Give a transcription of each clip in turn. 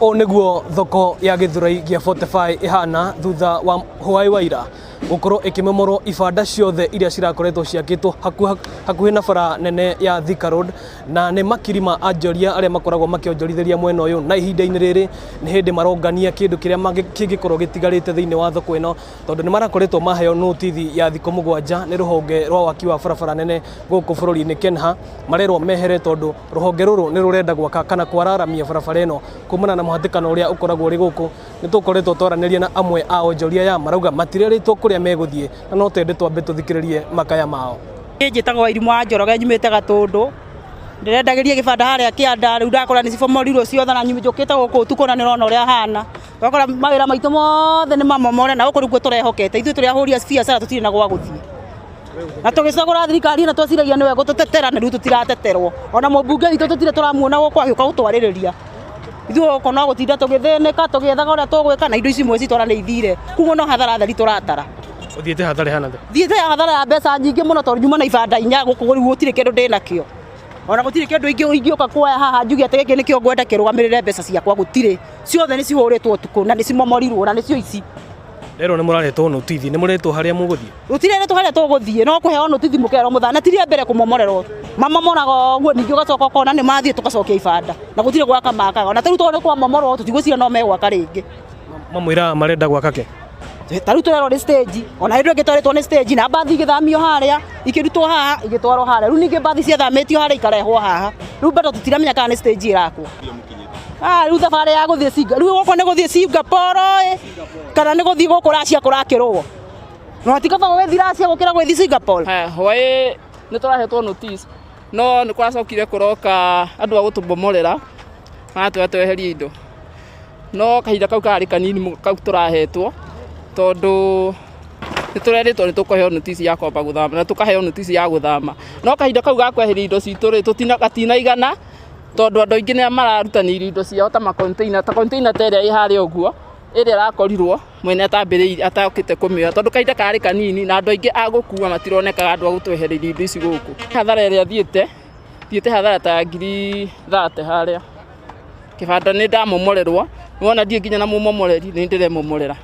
O niguo thoko ya Githurai gia Fortify ihana thutha wa Hwai Waira gukorwo ikimemorwo ibanda ciothe iria cirakoretwo ciakitwo hakuhi na bara nene ya Thika Road, na ne makirima ajoria aria makoragwo makionjorithiria mwena uyu na ihinda-ini riri ni hindi marongania kindu kiria kingikorwo gitigarite thiini wa thoko ino, tondu ni marakoretwo maheo notithi ya thiko 7 ni ruhonge rwa waki wa barabara nene guku bururi-ini Kenha, marerwo mehere tondu ruhonge ruru ni rurenda gwaka kana kwararamia barabara ino kumana na muhatikano uria ukoragwo ri guku. Ni tukoretwo twaraniria na amwe a onjoria ya marauga matireritwo kuria meguthie na no tende twambe tuthikiririe makaya mao. Njitagwo Wairimu wa Njoroge nyumite Gatundu, ndirendagiria gibanda haria kianda riu ndakora ni cibomorirwo ciothe na njukite guku tukona ni rona uria hana twakora mawira maitu mothe ni mamomore na guku riu turehokete ithu turi ahuri biacara tutire na gwa guthie na tugicagura thirikari na twaciragia ni wego tutetera na riu tutirateterwo ona mubunge witu tutire turamuona guku agiuka gutwaririria ithu guku no gutinda tugithineka tugiethaga uria tugwika na indo ici imwe citwara ni ithire kuguo no hathara thari turatara. Uthiete hathara hana thiete hathara ya mbeca nyingi muno tondu nyuma na ibanda inya guku riu gutire kindu ndinakio ona gutire kindu ingioka kuoya haha njugi ati giki nikio ngwenda kirugamirire mbeca ciakwa gutire ciothe ni cihuritwo tuku na ni cimomorirwo na ni cio ici. Rero ni muraretwo notithi ni muretwo haria muguthie utireretwo haria tuguthie no kuheo notithi mukero muthana tiria mbere kumomorerwo mamomoraga guo ningi ugacoka ukona ni mathie tugacokia ibanda na gutire gwaka makaga ona taru tone kwa momorwo tutigwicira no megwaka ringi mamwira marenda gwaka ke taru turero ni stage ona hindu ngitwaritwo ni stage na bathi igithamio haria ikirutwo haha igitwarwo haria riu ningi bathi cia thamitio haria ikarehwo haha riu bado tutiramenya kana ni stage irakwo riu thabari ya guthie Singa riu goko ni guthie Singapore kana ni guthie guku Russia kurakirwo no atikaba gugithira Russia gukira guthie Singapore. Hwai ni turahetwo notice no ni kwacokire kuroka andu a gutubomorera matweheria indo no kahinda kau kari kanini kau turahetwo tondu nitureritwo ni tukuheo notice ya kwamba guthama na tukaheo notice ya guthama no kahinda kau gakweheria indo citu ri tutinaigana tondu andu aingi ni mararutanira indo ciao ta container tere iharia uguo iria rakorirwo mwene atambiriire atakite kumioya tondu kahinda kari kanini na andu aingi agukua matironekaga andu agutwehereria indo ici guku. Hathara iria thiete hathara ta 30 haria kibanda ni ndamomorerwo wona ndie nginya na mumomoreri ni ndiremomorera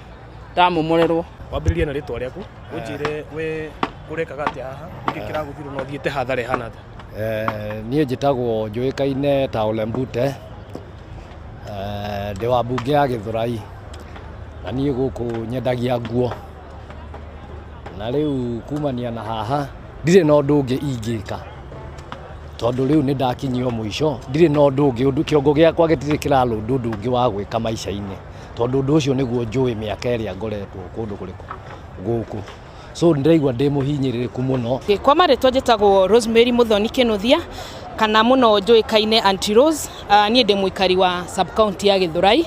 ndamomorerwo. Wambiririe na ritwa riaku unjire we urekaga ati haha iki kiraguthirwo no thiete hathara hana nie njitagwo njuikaine ta Olembute ndi wa bunge ya Githurai na nie guku nyendagia nguo na riu kumania na haha ndire no ndungi ingika tondu riu ni ndakinyio mwisho ndire no ndungi kiongo giakwa gitire kiralo ndungi wa gwika maisha-ini tondu ndu ucio niguo njui miaka iria ngoretwo kundu kuriku guku so ndiraigua ndi muhinyiririku muno. Kwa maretwo njitagwo Rosemary Muthoni Kinuthia kana muno njuikaine Aunty Rose, nie ndi muikari wa sub county ya Githurai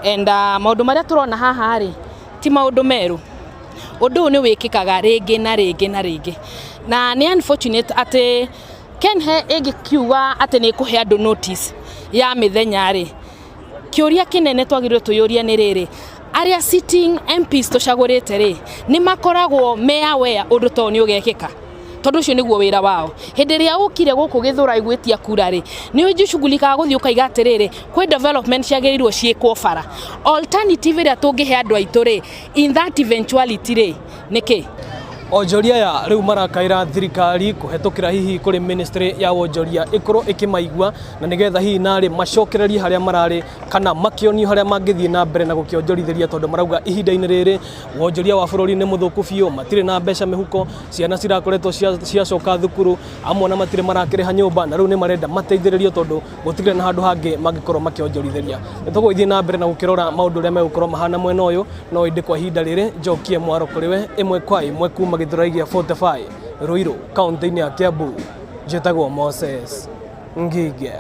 and maundu maria turona haha ri ti maundu meru undu ni wikikaga ringi na ringi na ringi na ni unfortunate ati Kenha igikiuga ati ni kuhe andu notice ya mithenya ri kiuria kinene twagirirwo tuyuria ni riri aria sitting MPs tucagurite ri ni makoragwo me aware undu to ni ugekika tondu ucio niguo wira wao hindi ria ukire guku Githurai gwitia kura ri ni unjushughulika guthii ukaiga atiriri kwi development ciagirirwo ciikwo bara alternative ria tungihe andu aitu ri in that eventuality ri niki onjoria ya riu marakaira thirikari kuhetukira hihi kuri ministry ya onjoria ikorwo ikimaigua na nigetha hihi nari macokererie haria marari kana makionio haria mangithie na mbere na gukionjorithiria tondu marauga ihinda-ini riri onjoria wa bururi ni muthuku biu matire na mbeca mihuko ciana cirakoretwo ciacoka thukuru amwe na matire marakireha nyumba na riu ni marenda mateithiririo tondu gutire na handu hangi mangikorwo makionjorithiria nitugwithie na mbere na gukirora maundu ria megukorwo mahana mwena uyu no indi kwa ihinda riri njokie mwaro kuriwe imwe kwa imwe kuma Githurai gia Fortify Ruiru kaunti-ini ya Kiambu njitagwo Moses Ngige.